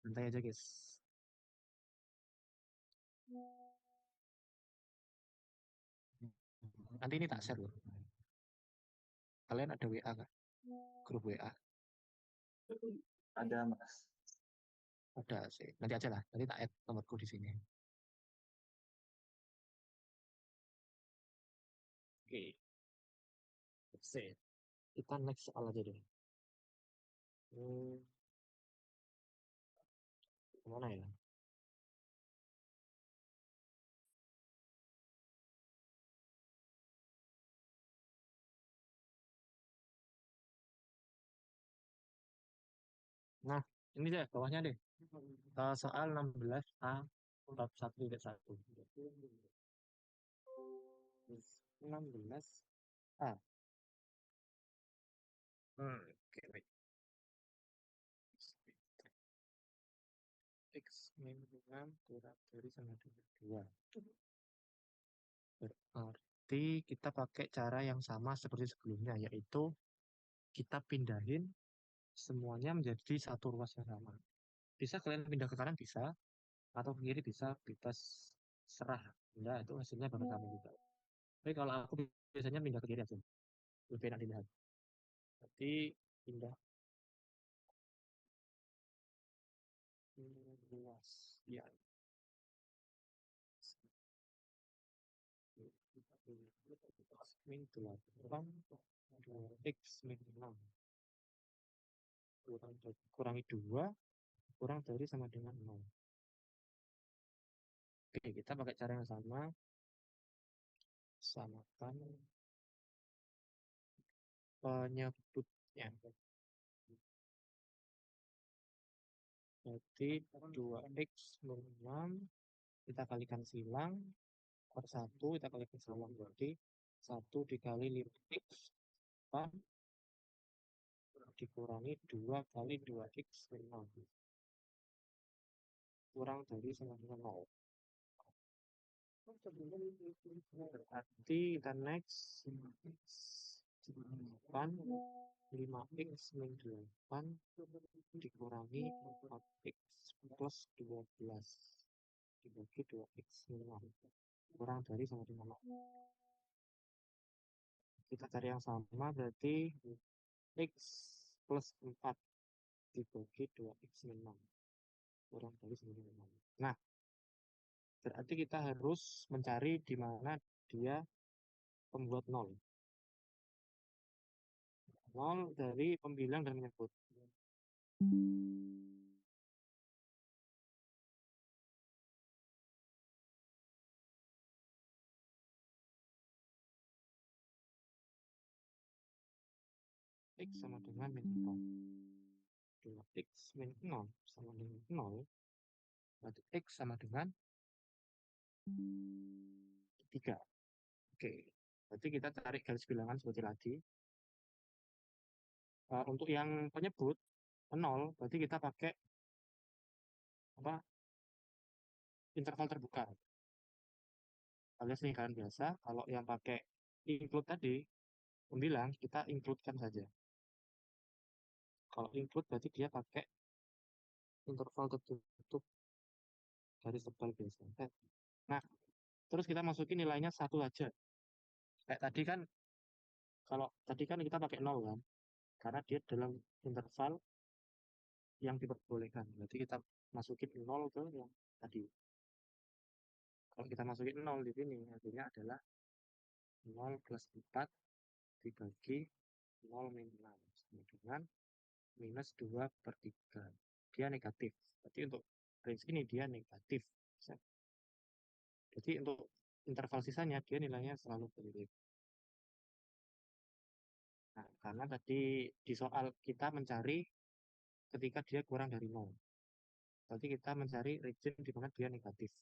Santai aja guys. Nanti ini tak share loh. Kalian ada WA nggak? Grup WA? Ada Mas. Ada sih. Nanti aja lah. Nanti tak add nomorku di sini. Oke. Save. Kita next soal aja deh. Kemana ya? Nah, ini deh bawahnya deh. Soal 16A bab 1.1. 16A. Oke, baik. X min 6 kurang dari sama dengan 2. Berarti kita pakai cara yang sama seperti sebelumnya, yaitu kita pindahin semuanya menjadi satu ruas yang sama. Bisa kalian pindah ke kanan, bisa, atau ke kiri bisa, bebas serah. Ya, itu hasilnya bakal sama juga. Tapi kalau aku biasanya pindah ke kiri aja, lebih enak dilihat. Berarti pindah ruas, ya. Min 8, 2x min 6. Kurangi 2, kurang dari sama dengan 0. Oke, kita pakai cara yang sama. Samakan penyebutnya. Berarti 2x min 6 kita kalikan silang per 1 kita kalikan silang, berarti 1 dikali 5x dikurangi 2 kali 2x min 6 kurang dari sama dengan 0. Berarti kita next 5x min 8 dikurangi 4x plus 12 dibagi 2x min 6 kurang dari sama dengan 0. Kita cari yang sama, berarti x plus 4 dibagi 2x min 6 kurang dari sama dengan 0. Nah, berarti kita harus mencari di mana dia pembuat 0. 0 dari pembilang dan menyebut. X sama dengan min 4. 2x min 0 sama dengan 0. Berarti x sama dengan 3. Oke, berarti kita tarik garis bilangan seperti lagi. Untuk yang penyebut 0, berarti kita pakai apa? Interval terbuka. Alias lingkaran biasa. Kalau yang pakai include tadi, pembilang, kita include-kan saja. Kalau include berarti dia pakai interval tertutup garis tebal biasa. Nah, terus kita masukin nilainya 1 aja. Kayak tadi kan, kalau tadi kan kita pakai 0 kan, karena dia dalam interval yang diperbolehkan. Berarti kita masukin 0 ke yang tadi. Kalau kita masukin 0 di sini, hasilnya adalah 0 plus 4 dibagi 0 min 6 sama dengan minus 2 per 3. Dia negatif. Berarti untuk range ini dia negatif. Jadi untuk interval sisanya dia nilainya selalu positif. Nah, karena tadi di soal kita mencari ketika dia kurang dari 0. Berarti kita mencari region di mana dia negatif.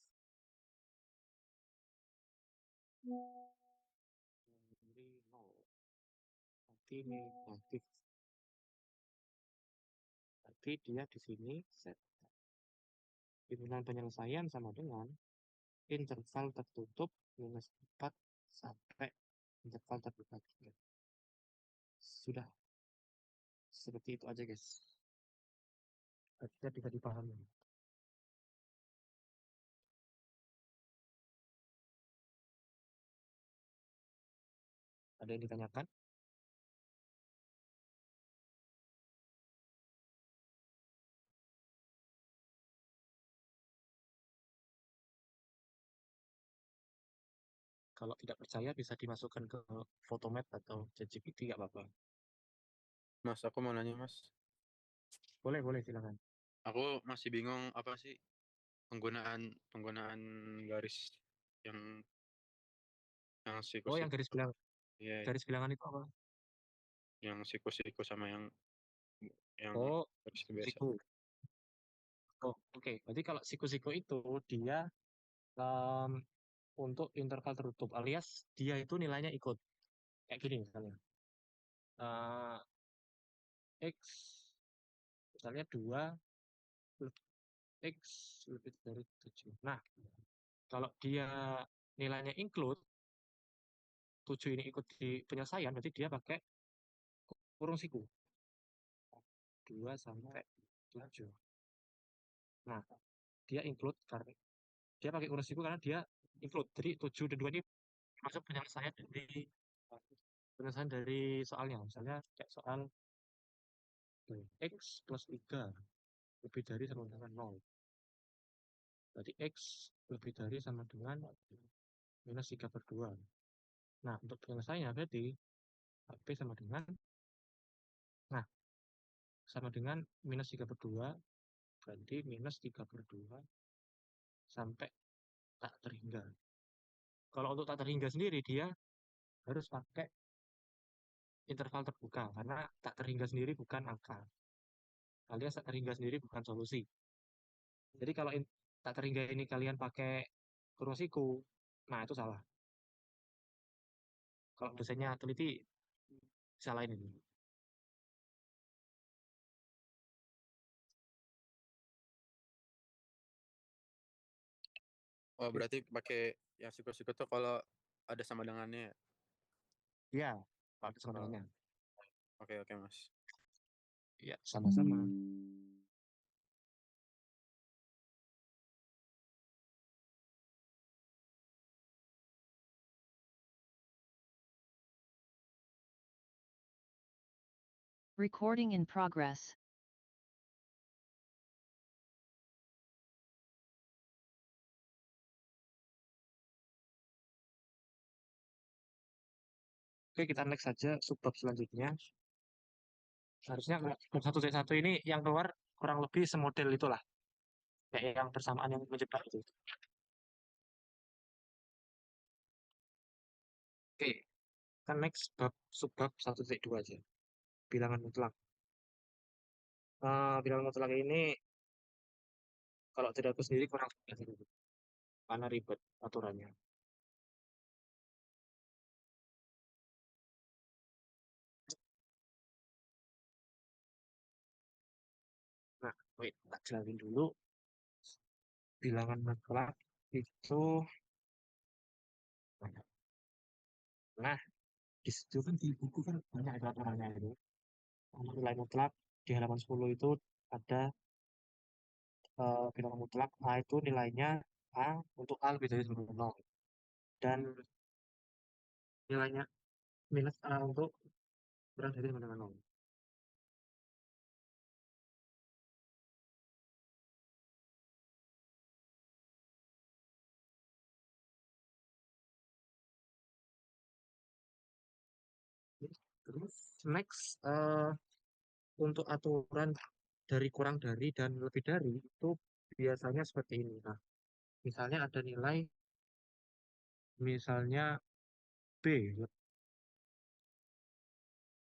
Dari 0. Berarti negatif. Berarti dia di sini set. Bimbingan penyelesaian sama dengan interval tertutup minus 4 sampai interval terbuka 3. Sudah. Seperti itu aja guys. Harusnya bisa dipahami. Ada yang ditanyakan? Kalau tidak percaya bisa dimasukkan ke Photomat atau ChatGPT, nggak apa-apa. Mas, aku mau nanya, Mas. Boleh, boleh, silakan. Aku masih bingung apa sih penggunaan penggunaan garis yang Oh, yang siku-siku. Iya, garis bilangan itu apa? yang siku-siku sama yang Oh, garis biasa. siku-siku. Oh, oke. Berarti kalau siku-siku itu dia em, untuk interval tertutup alias dia itu nilainya ikut. Kayak gini misalnya. Eh, X misalnya 2 X lebih dari 7. Nah, kalau dia nilainya include, 7 ini ikut di penyelesaian, berarti dia pakai kurung siku. 2 sampai 7. Nah, dia include karena dia pakai kurung siku karena dia include. Jadi 7 dan 2 ini masuk penyelesaian dari soalnya. Misalnya kayak soal X plus 3 lebih dari sama dengan 0. Berarti X lebih dari sama dengan minus 3 per 2. Nah, untuk penyelesaiannya berarti HP sama dengan, nah, sama dengan minus 3 per 2, berarti minus 3 per 2 sampai tak terhingga. Kalau untuk tak terhingga sendiri, dia harus pakai interval terbuka, karena tak terhingga sendiri bukan angka, alias tak terhingga sendiri bukan solusi. Jadi kalau tak terhingga ini kalian pakai kurung siku, nah itu salah. Kalau dosennya teliti, salahin ini. Oh, Oke. berarti pakai yang siku-siku tuh kalau ada sama dengannya ya? Ya, Pak Oh, sebenarnya. oke oke, Mas. Ya, sama-sama. Recording in progress. Oke, kita next saja subbab selanjutnya. Harusnya bab 1C1 ini yang keluar kurang lebih semodel itulah. Kayak yang persamaan yang menjebak itu. Oke, kan next bab subbab 1C2 aja. Bilangan mutlak. Bilangan mutlak ini kalau tidak aku sendiri kurang suka sih, karena ribet aturannya. Nah, wait, tak jelasin dulu. Bilangan mutlak itu, nah, di situ kan di buku kan banyak ada aturannya itu. Nilai mutlak di halaman 10 itu ada bilangan mutlak A itu nilainya A untuk A lebih dari 0. Dan nilainya minus A untuk kurang dari sama dengan 0. Terus next untuk aturan dari kurang dari dan lebih dari itu biasanya seperti ini. Nah, misalnya ada nilai, misalnya B,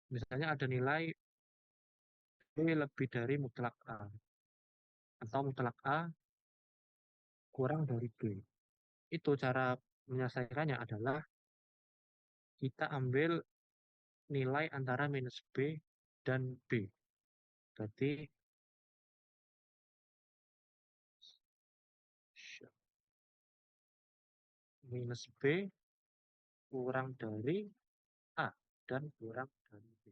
misalnya ada nilai B lebih dari mutlak A, atau mutlak A kurang dari B. Itu cara menyelesaikannya adalah kita ambil nilai antara minus B dan B. Berarti minus B kurang dari A dan kurang dari B.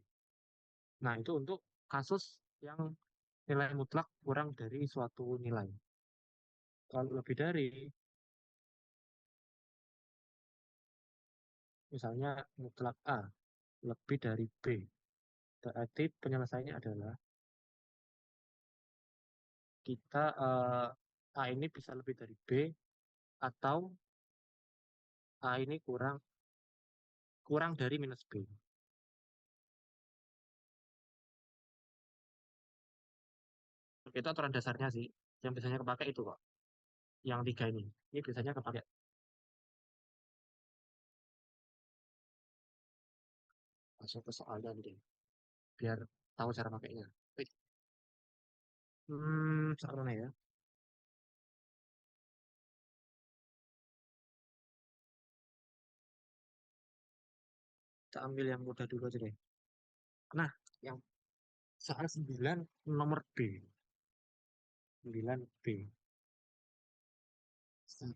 Nah, itu untuk kasus yang nilai mutlak kurang dari suatu nilai. Kalau lebih dari, misalnya mutlak A lebih dari B, berarti penyelesaiannya adalah kita A ini bisa lebih dari B atau A ini kurang dari minus B. Itu aturan dasarnya sih. Yang biasanya kepakai itu kok. Yang tiga ini. Ini biasanya kepakai. Masuk ke soalnya nih. Biar tahu cara pakainya. Wait. Soal mana ya? Kita ambil yang mudah dulu aja deh. Nah, yang soal 9 nomor B. 9B. 1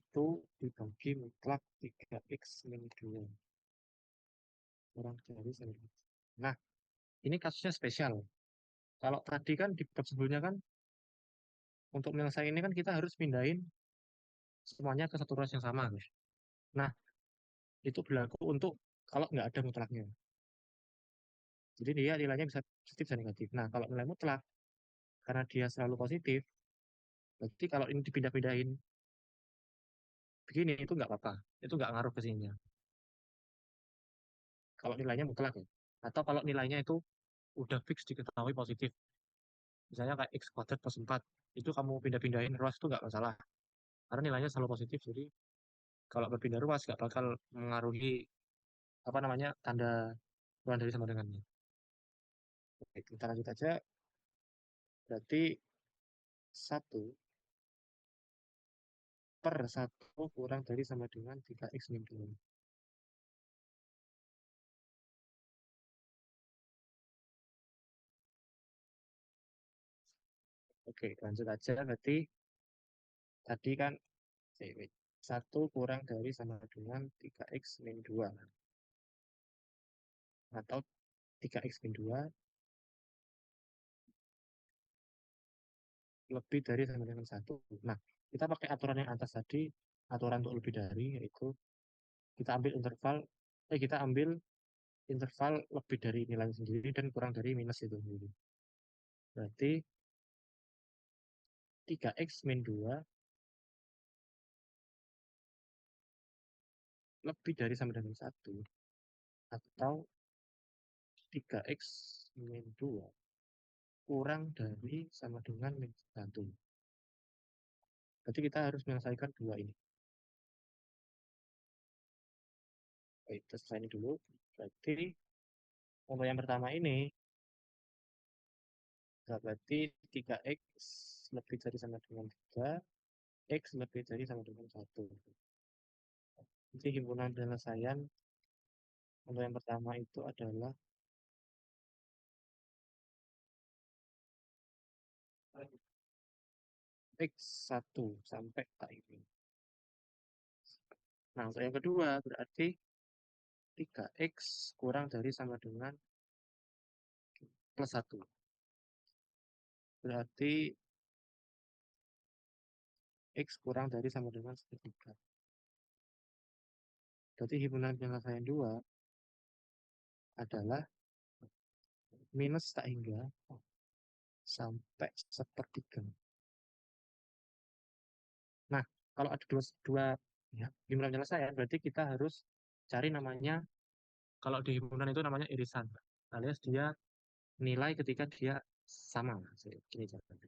dibagi mutlak 3x min 2. Kurang dari 1. Nah, ini kasusnya spesial. Kalau tadi kan di bab sebelumnya kan untuk menyelesaikan ini kan kita harus pindahin semuanya ke satu ruas yang sama. Nah, itu berlaku untuk kalau nggak ada mutlaknya. Jadi dia nilainya bisa positif bisa negatif. Nah, kalau nilai mutlak, karena dia selalu positif, berarti kalau ini dipindah-pindahin begini, itu nggak apa-apa. Itu nggak ngaruh ke sininya. Kalau nilainya mutlak ya. Atau kalau nilainya itu udah fix diketahui positif. Misalnya kayak x kuadrat plus 4. Itu kamu pindah-pindahin ruas itu nggak masalah. Karena nilainya selalu positif, jadi kalau berpindah ruas nggak bakal mengaruhi apa namanya tanda kurang dari sama dengannya. Oke, kita lanjut aja. Berarti 1 per 1 kurang dari sama dengan 3x min 2. Oke, lanjut aja. Berarti tadi kan 1 kurang dari sama dengan 3x min 2. Atau 3x min 2 lebih dari sama dengan 1. Nah, kita pakai aturan yang atas tadi, aturan untuk lebih dari, yaitu kita ambil interval lebih dari nilai sendiri dan kurang dari minus itu sendiri. Berarti 3x min 2 lebih dari sama dengan 1 atau 3x min 2 kurang dari sama dengan min 1. Berarti kita harus menyelesaikan dua ini. Baik, kita selesai ini dulu. Berarti untuk yang pertama ini berarti 3x lebih dari sama dengan 3, x lebih dari sama dengan 1. Jadi himpunan penyelesaian untuk yang pertama itu adalah x1 sampai tak ini. Nah, untuk yang kedua berarti 3x kurang dari sama dengan plus 1. Berarti x kurang dari sama dengan 1/3. Berarti himpunan penyelesaian 2 adalah minus tak hingga sampai 1/3. Nah, kalau ada dua ya, himpunan penyelesaian berarti kita harus cari namanya, kalau di himpunan itu namanya irisan, alias dia nilai ketika dia sama. Gini caranya.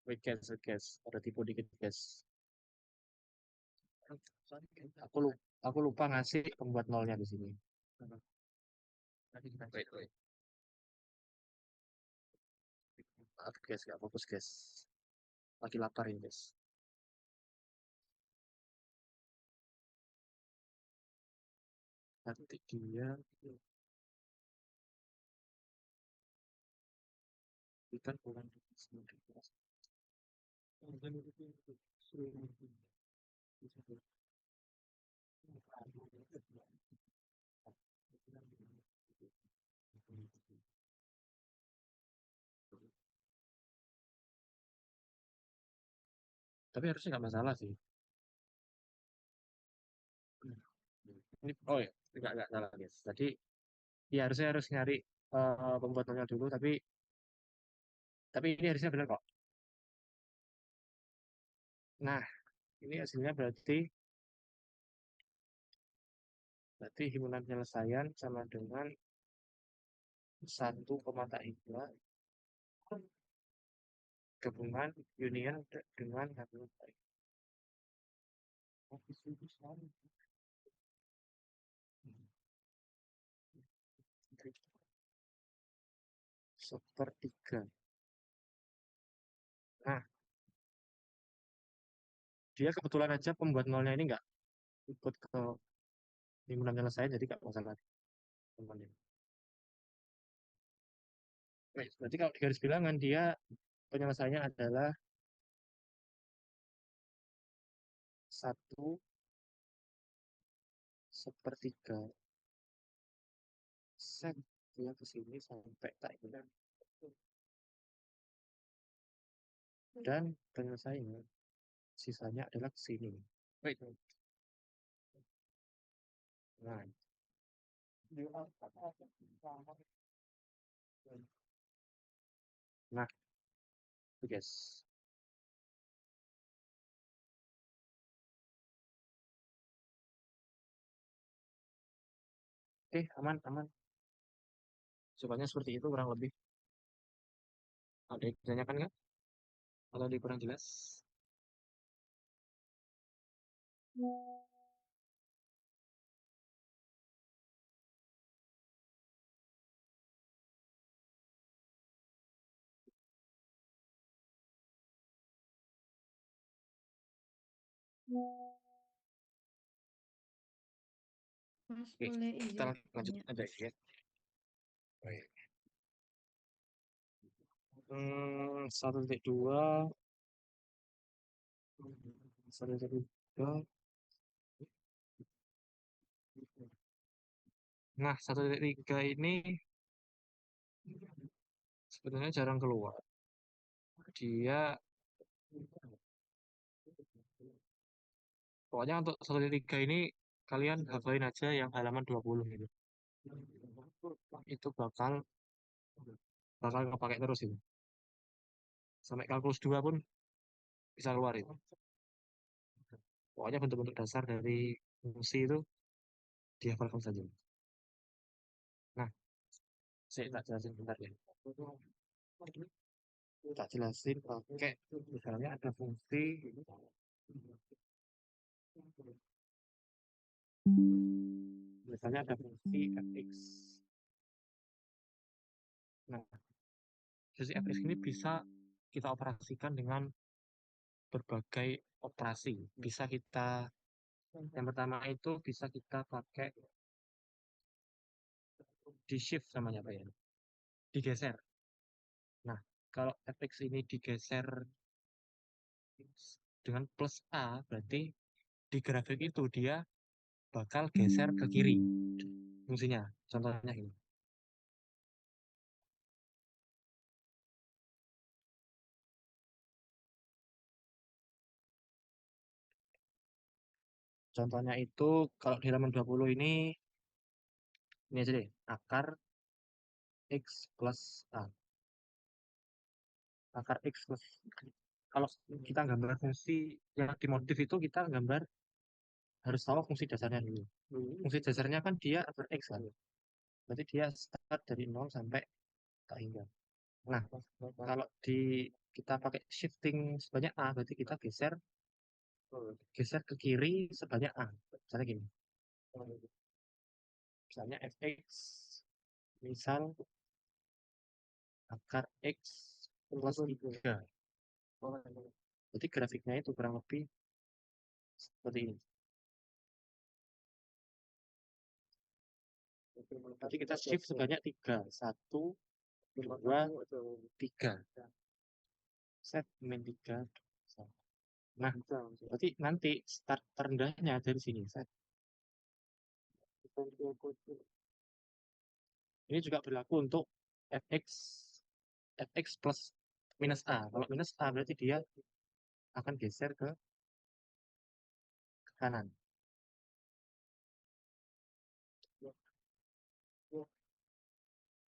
Wait, guys, ada tipu dikit guys. Aku lupa ngasih pembuat nolnya di sini. Wait. guys, nggak fokus guys. Lagi lapar ini guys. Nanti dia ikan bulan tapi harusnya nggak masalah sih. Ini oh ya nggak salah guys. Jadi ya harusnya harus nyari pembuat nolnya dulu, tapi ini harusnya benar kok. Nah, ini hasilnya berarti himpunan penyelesaian sama dengan 1,3 gabungan union dengan gabungan baik. Sepertiga. Nah, dia kebetulan aja pembuat nolnya ini nggak ikut ke himpunan penyelesaian, jadi nggak masalah teman-teman. Baik, berarti kalau di garis bilangan dia penyelesaiannya adalah 1/3 set dia ke sini sampai tak hilang. Dan penyelesaiannya sisanya adalah ke sini. Baik. Nah, nah, guys. Aman, aman. Soalnya seperti itu kurang lebih. Ada yang ditanyakan nggak? Atau kurang jelas? Mas Oke, boleh kita izin lanjut tanya. aja ya. Baik. 1.2 1.3. Nah, 1.3 ini sebenarnya jarang keluar. Dia pokoknya untuk 1.3 ini kalian hafalin aja yang halaman 20 gitu. Itu bakal kepake terus itu. Sampai kalkulus 2 pun bisa keluar itu. Pokoknya bentuk-bentuk dasar dari fungsi itu dihafalkan saja. Nah, saya tak jelasin bentar ya. Tak jelasin pakai misalnya ada fungsi fx. Nah, fungsi fx ini bisa kita operasikan dengan berbagai operasi. Bisa kita yang pertama itu bisa kita pakai di shift namanya Pak ya. Digeser. Nah, kalau fx ini digeser dengan plus A, berarti di grafik itu dia bakal geser ke kiri fungsinya. Contohnya ini. Contohnya itu kalau di halaman 20 ini aja deh, akar x plus A. Akar x plus kalau kita gambar fungsi yang dimotif itu kita gambar harus tahu fungsi dasarnya dulu. Fungsi dasarnya kan dia akar x kan. Berarti dia start dari 0 sampai tak hingga. Nah, kalau kita pakai shifting sebanyak A, berarti kita geser ke kiri sebanyak A. Misalnya gini. Misalnya fx misal akar x plus 3. Jadi grafiknya itu kurang lebih seperti ini. Nanti kita shift sebanyak 3. 1, 2, 3. Set min 3. Nah, berarti nanti start terendahnya dari sini. Set. Ini juga berlaku untuk fx plus minus A. Kalau minus A berarti dia akan geser ke kanan.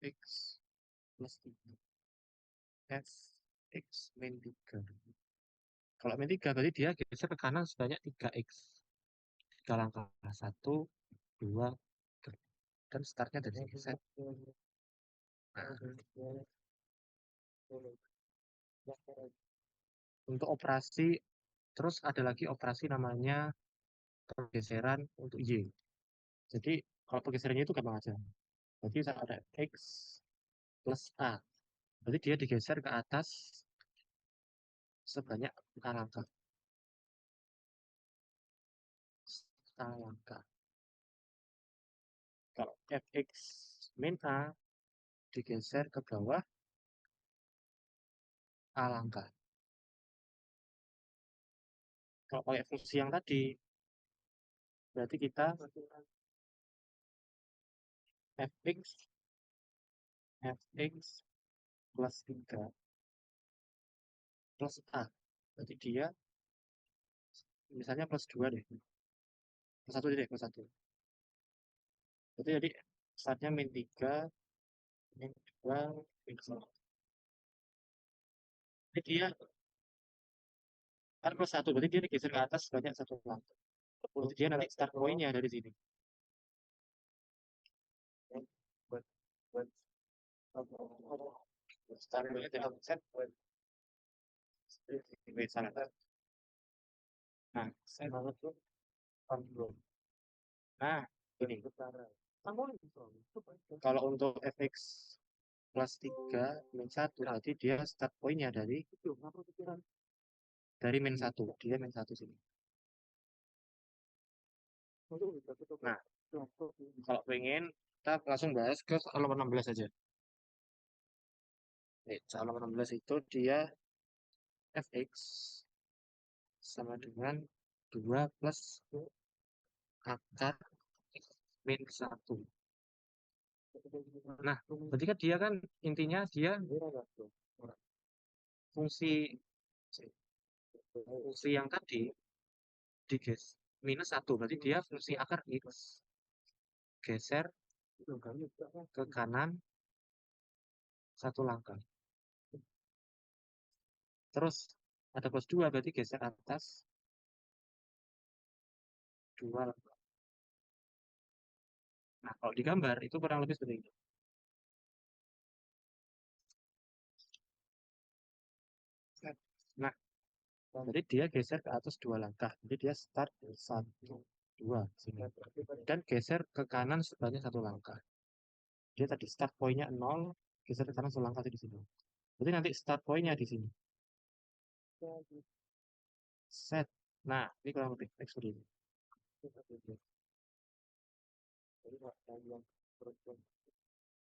X plus 3. Fx min 3. Kalau min 3 berarti dia geser ke kanan sebanyak 3x. 3 langkah. 1, 2, 3. Dan startnya dari sini. Set. Untuk operasi, terus ada lagi operasi namanya pergeseran untuk Y. Jadi kalau pergeserannya itu gampang aja. Jadi ada X plus A. Berarti dia digeser ke atas sebanyak 4 langkah. 4 langkah. Kalau Fx min A digeser ke bawah A langkah. Kalau pakai fungsi yang tadi, berarti kita Fx plus 3 plus A. Berarti dia misalnya plus 2 deh. Plus 1 deh, plus 1. Berarti jadi startnya min 3, min 2, min 1. Jadi dia kan plus 1, berarti dia digeser ke atas sebanyak 1 langkah. Berarti dia nanti start point-nya dari sini. Start point-nya dari set. Nah, set. Nah, ini. Kalau untuk fx plus 3 min 1, berarti dia start point-nya dari min 1. Dia min 1 sini. Nah, kalau pengen, kita langsung bahas ke halaman 16 aja. Halaman 16 itu dia fx sama dengan 2 plus akar min 1. Nah, berarti kan dia kan intinya dia fungsi yang tadi digeser minus 1, berarti dia fungsi akar x geser ke kanan 1 langkah. Terus ada plus 2, berarti geser atas 2 langkah. Nah, kalau digambar itu kurang lebih seperti ini. Nah, jadi dia geser ke atas 2 langkah. Jadi dia start 1, 2 sini. Dan geser ke kanan sebanyak 1 langkah. Dia tadi start point-nya 0, geser ke kanan 1 langkah di sini. Berarti nanti start point-nya di sini. Set. Nah, ini kurang lebih seperti ini.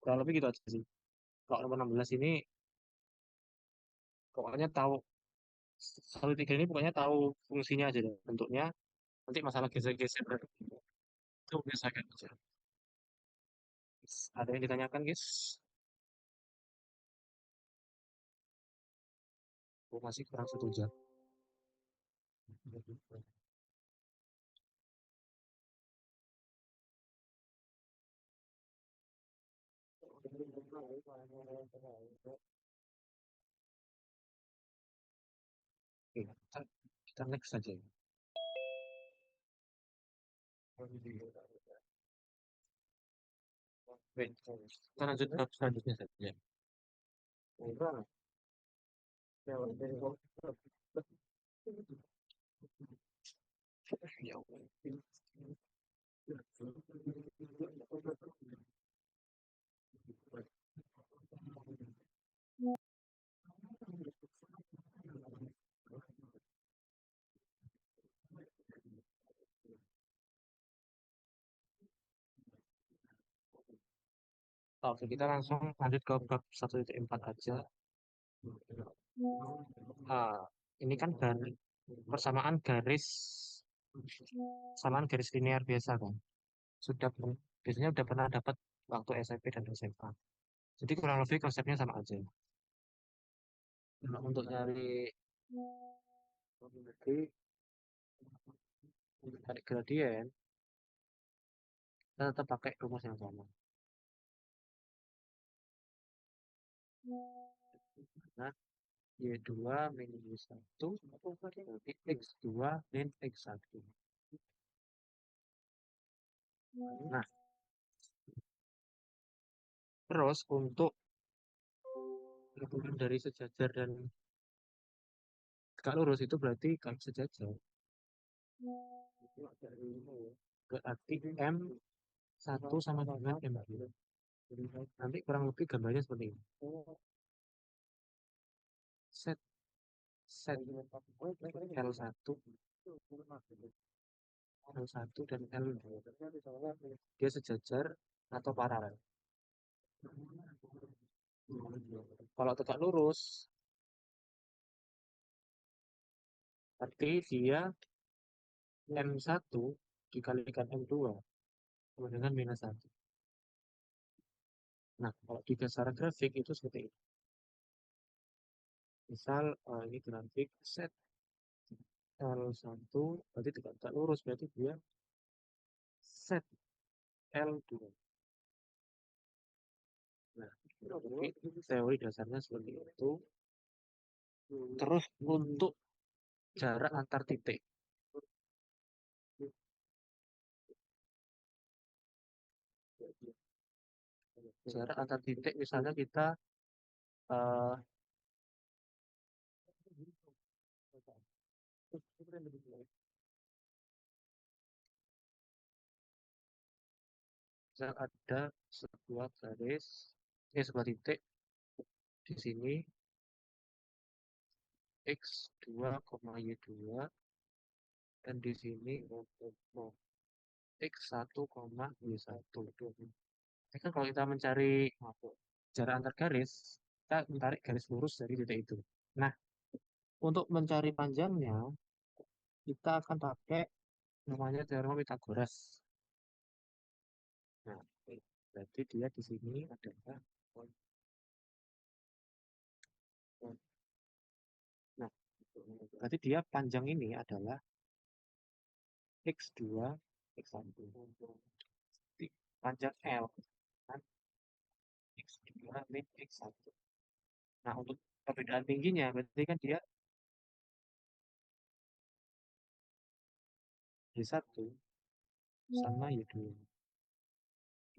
Kurang lebih gitu aja sih. Kalau nomor 16 ini pokoknya tahu 1, 3 ini pokoknya tahu fungsinya aja deh. Bentuknya nanti masalah geser-geser itu biasakan aja. Ada yang ditanyakan, guys? Masih kurang 1 jam. Oke, kita next saja. Wait, kita lanjut ke selanjutnya saja. Ya. Oke, kita langsung lanjut ke bab 1.4 aja. Ini kan persamaan garis linear biasa kan. Biasanya udah pernah dapat waktu SMP dan SMA. Jadi kurang lebih konsepnya sama aja. Nah, untuk nyari gradien, kita tetap pakai rumus yang sama. Nah, Y2 min Y1 berarti X2 min X1. Nah, terus untuk gabungan dari sejajar dan tegak lurus itu berarti kalau sejajar. Berarti M1 sama dengan M2. Nanti kurang lebih gambarnya seperti ini. Set L1 dan L2 dia sejajar atau paralel. Kalau tegak lurus berarti dia M1 dikalikan M2 sama dengan minus 1. Nah, kalau di dasar grafik itu seperti ini. Misal ini grafik set L1 berarti tegak lurus, berarti dia set L2. Nah, teori dasarnya seperti itu. Terus untuk jarak antar titik. Jarak antar titik misalnya kita misal ada sebuah sebuah titik di sini X2, Y2 dan di sini X1, Y1. Ini kan kalau kita mencari jarak antar garis, kita menarik garis lurus dari titik itu. Nah, untuk mencari panjangnya, kita akan pakai namanya teorema Pythagoras. Nah, berarti dia di sini adalah nah, berarti dia panjang ini adalah X2, X1. Panjang L kan X2 min X1. Nah, untuk perbedaan tingginya berarti kan dia Y1 sama Y2.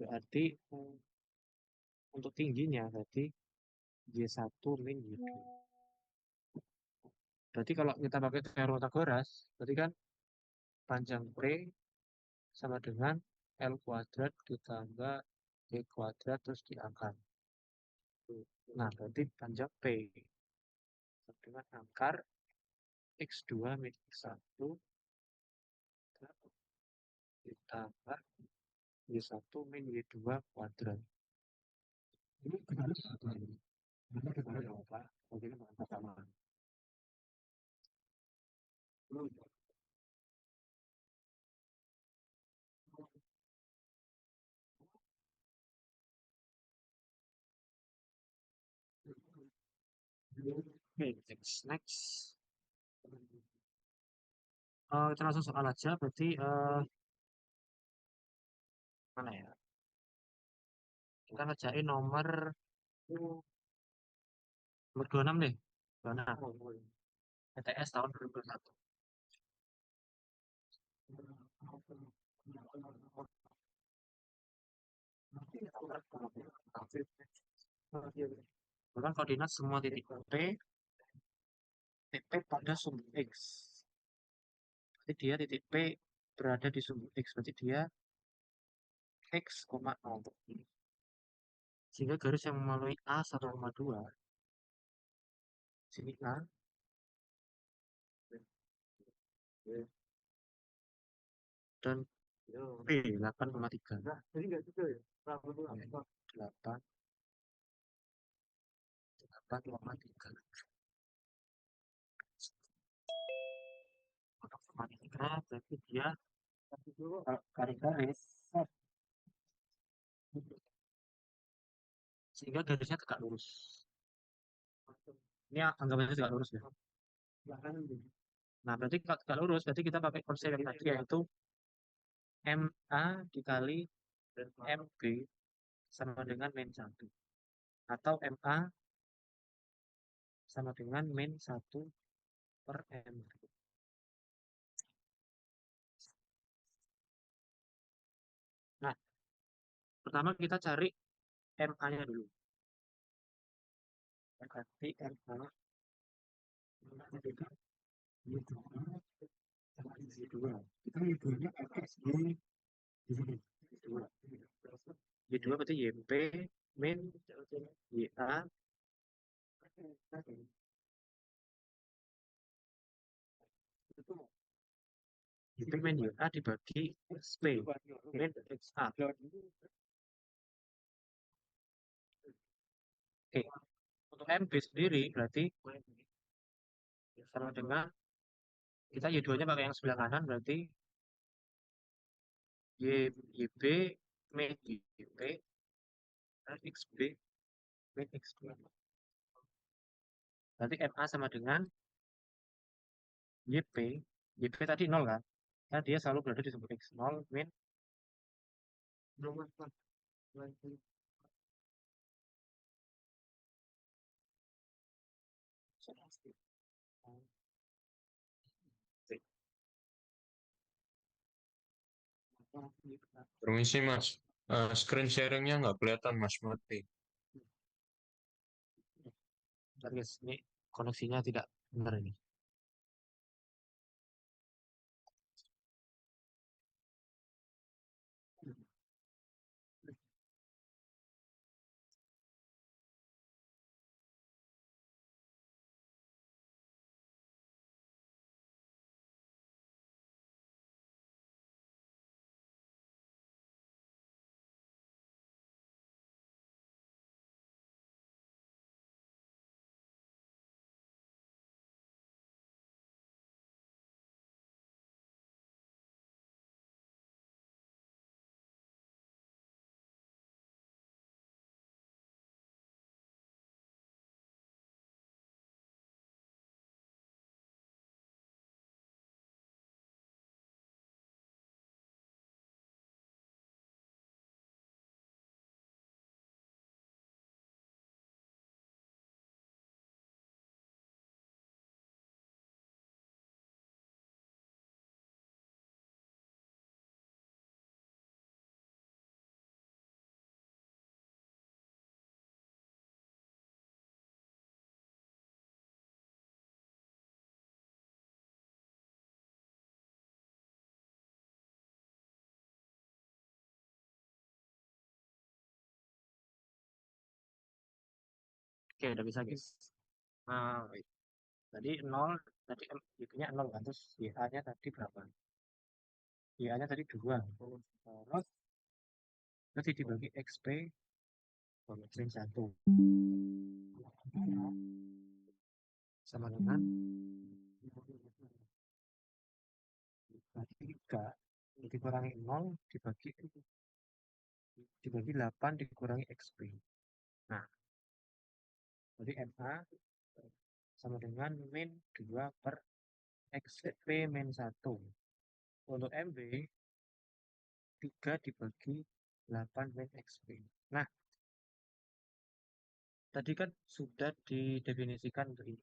Berarti untuk tingginya berarti Y1 min Y2. Berarti kalau kita pakai teorema Pythagoras, berarti kan panjang P sama dengan L kuadrat ditambah Y kuadrat terus diangkat. Nah, berarti panjang P dengan akar X2 min X1 ditambah Y1 min Y2 kuadrat. Ini kembali satu ini. Ini kembali apa? Mungkin pertama. Oke, next. Kita langsung soal aja, berarti mana ya? Kita ngerjain nomor 26 deh. 26. PTS tahun 2021. Bahkan koordinat semua titik P pada sumbu X. Berarti dia titik P berada di sumbu X. Berarti dia X, 0. Sehingga garis yang melalui A 1,2 sini A dan B 8,3. 8 8,3 8,3 berarti dia garis sehingga garisnya tegak lurus. Ini anggapannya tegak lurus ya. Nah, berarti kalau tegak lurus, berarti kita pakai konsep yang tadi yaitu MA dikali MB sama dengan min 1. Atau MA sama dengan min 1 per MB. Nah, pertama kita cari MA-nya dulu. Berarti MA Y2 berarti YP min YA YP min YA dibagi XP min XA. Oke, untuk MB sendiri berarti sama dengan kita Y2-nya pakai yang sebelah kanan berarti YB min YP dan XB min XB. Berarti MA sama dengan YP. YP tadi 0 kan? Nah, dia selalu berada di sumber X0 min Permisi Mas, screen sharingnya nggak kelihatan Mas, mati. guys, ini koneksinya tidak benar ini. Oke, udah bisa guys. Nah, tadi 0, tadi Y-nya 0 kan, terus YA-nya tadi berapa? YA-nya tadi 2. Terus nanti dibagi XP min 1. Sama dengan 3 dikurangi 0 dibagi 8 dikurangi XP. Nah, jadi MA sama dengan min 2 per XP min 1. Untuk MB 3 dibagi 8 min XP. Nah, tadi kan sudah didefinisikan untuk ini.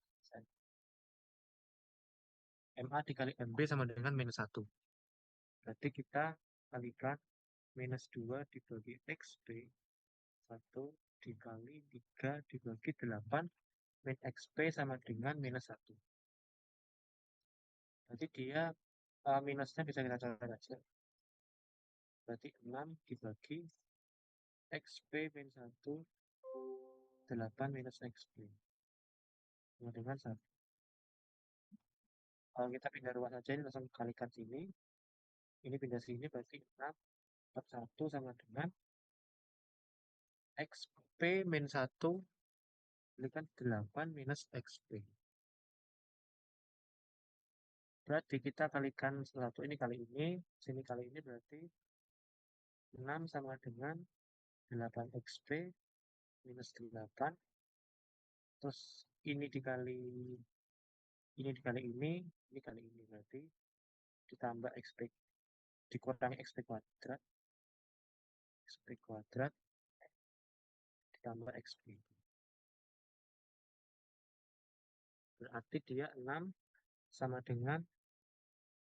MA dikali MB sama dengan minus 1. Berarti kita kalikan minus 2 dibagi XP 1 dikali 3 dibagi 8 min XP sama dengan minus 1. Berarti dia minusnya bisa kita coret aja. Berarti 6 dibagi XP min 1 8 minus XP sama dengan 1. Kalau kita pindah ruas saja ini langsung kalikan sini. Ini pindah sini berarti 6 per 1 sama dengan XP min 1 kalikan 8 minus XP. Berarti kita kalikan satu ini kali ini, sini kali ini berarti 6 sama dengan 8 XP minus 8. Terus ini dikali ini kali ini berarti ditambah XP dikurangi XP kuadrat ditambah XP. Berarti dia 6 sama dengan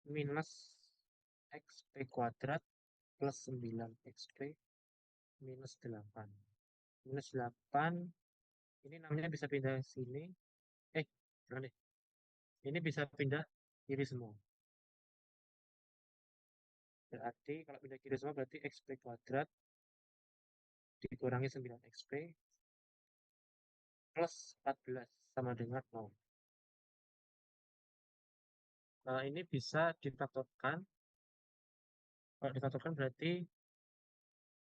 minus XP kuadrat plus 9 XP minus 8. Minus 8 ini namanya bisa pindah sini. Jangan deh. Ini bisa pindah kiri semua. Berarti kalau pindah kiri semua berarti XP kuadrat dikurangi 9 XP plus 14 sama dengan 0. Nah, ini bisa difaktorkan. Kalau difaktorkan berarti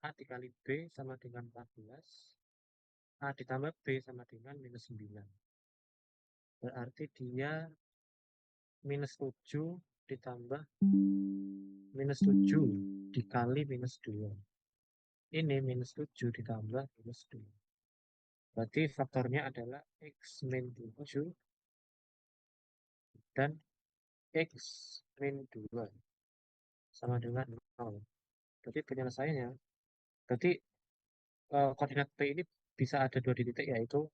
A dikali B sama dengan 14. A ditambah B sama dengan minus 9. Berarti dia minus 7 ditambah minus 7 dikali minus 2. Ini minus 7 ditambah minus 2. Berarti faktornya adalah X min 7 dan X min 2 sama dengan 0. Berarti penyelesaiannya, berarti koordinat P ini bisa ada 2 titik, yaitu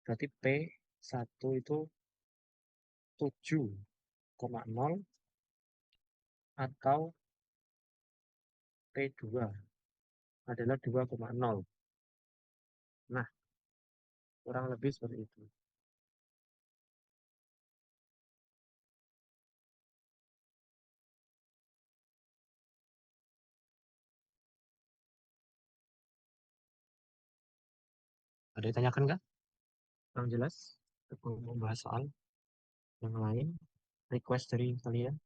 berarti P1 itu 7,0 atau P2 adalah 2,0. Nah, kurang lebih seperti itu. Ada yang tanyakan nggak? Kurang jelas? Atau mau bahas soal yang lain? Request dari kalian?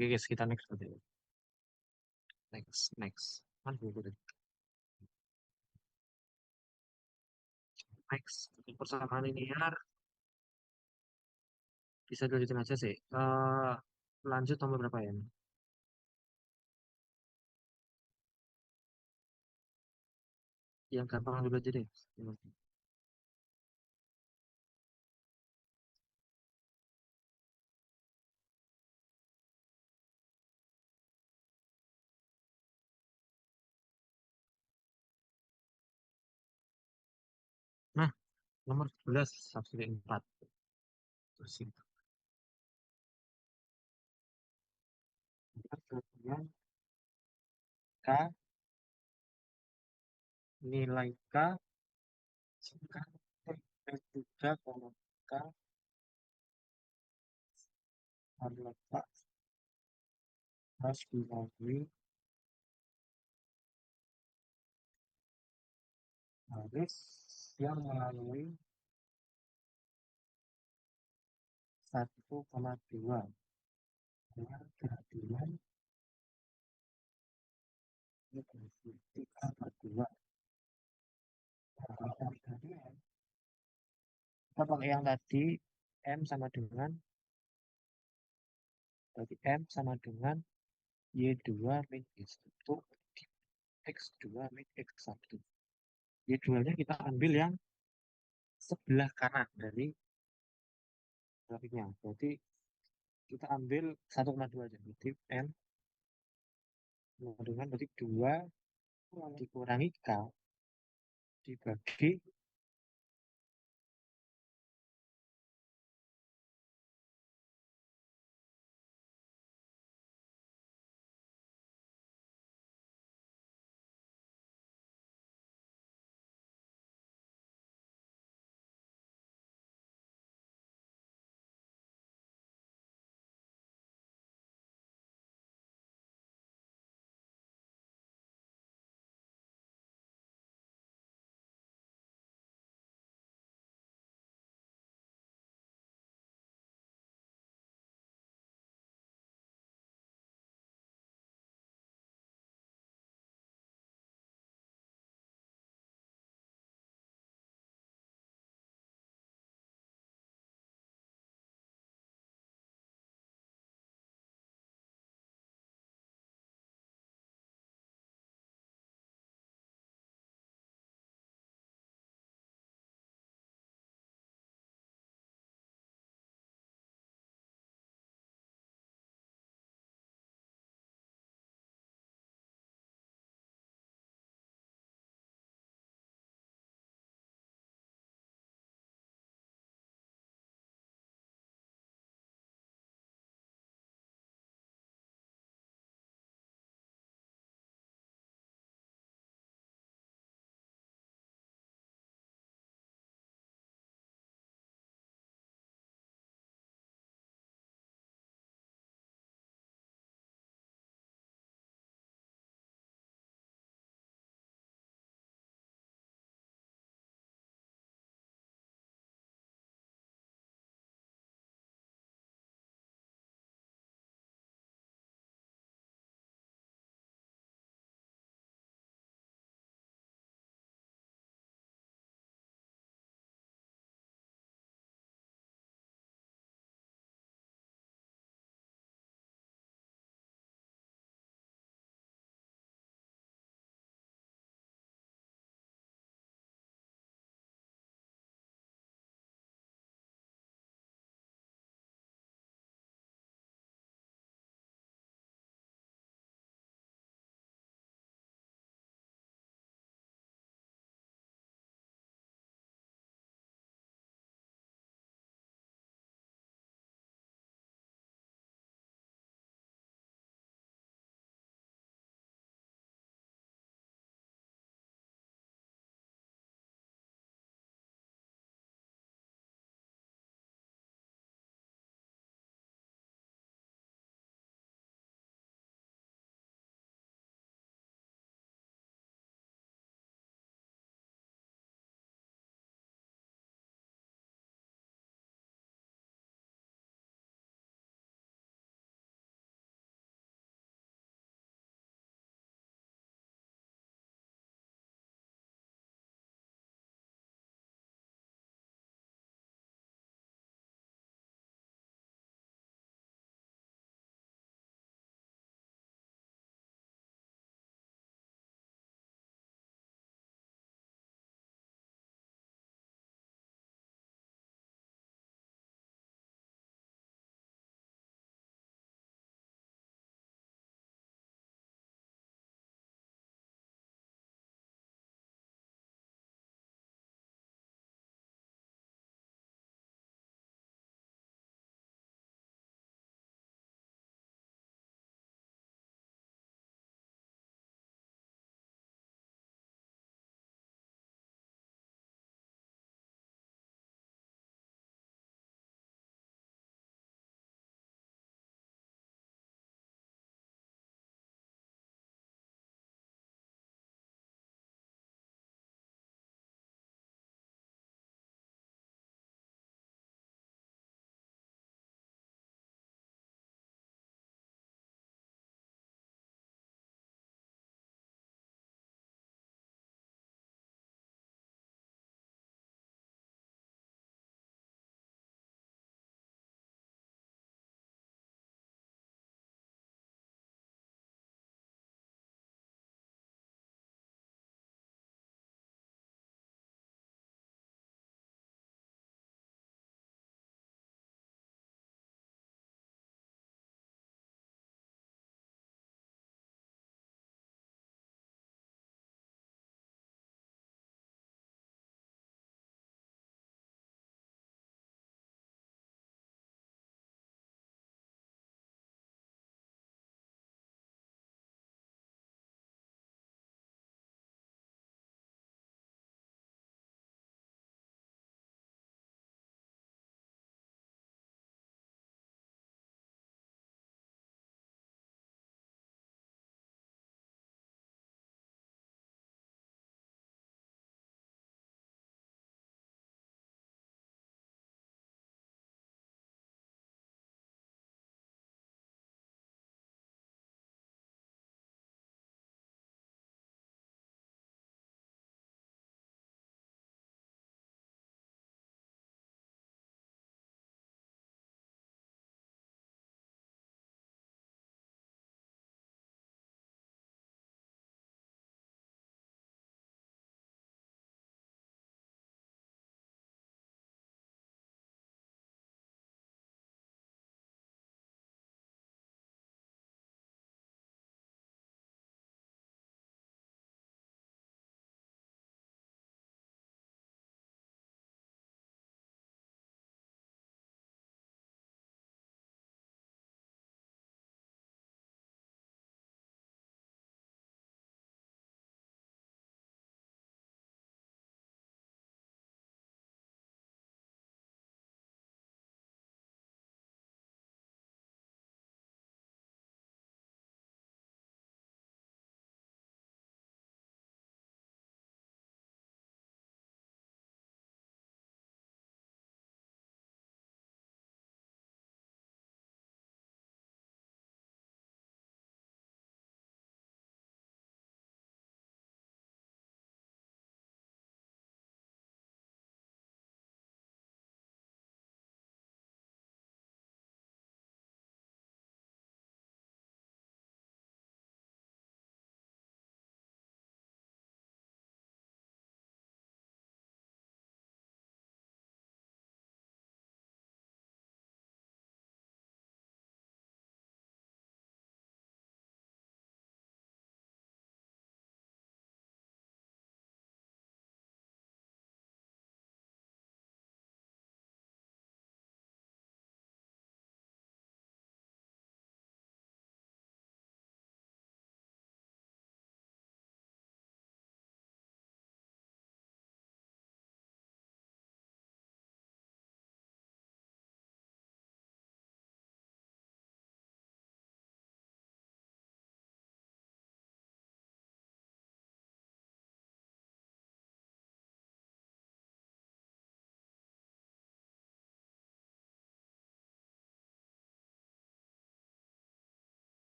Oke guys, kita next berarti. Next. Kan buku deh. Next. Persamaan linear. Bisa dilanjutin aja sih. Lanjut nomor berapa ya? Yang gampang dulu aja deh. Nah, nomor 11 subsidi 4. Terus itu. Kemudian K, nilai K jika P3, K terletak harus dibagi garis yang melalui 1,2 dengan keadilan ini 3/2. Kita pakai yang tadi M sama dengan berarti M sama dengan Y2 min Y1 X2 min X1. Y2-nya kita ambil yang sebelah kanan dari grafiknya. Berarti kita ambil 1,2 aja. Berarti M dengan berarti 2 dikurangi K dibagi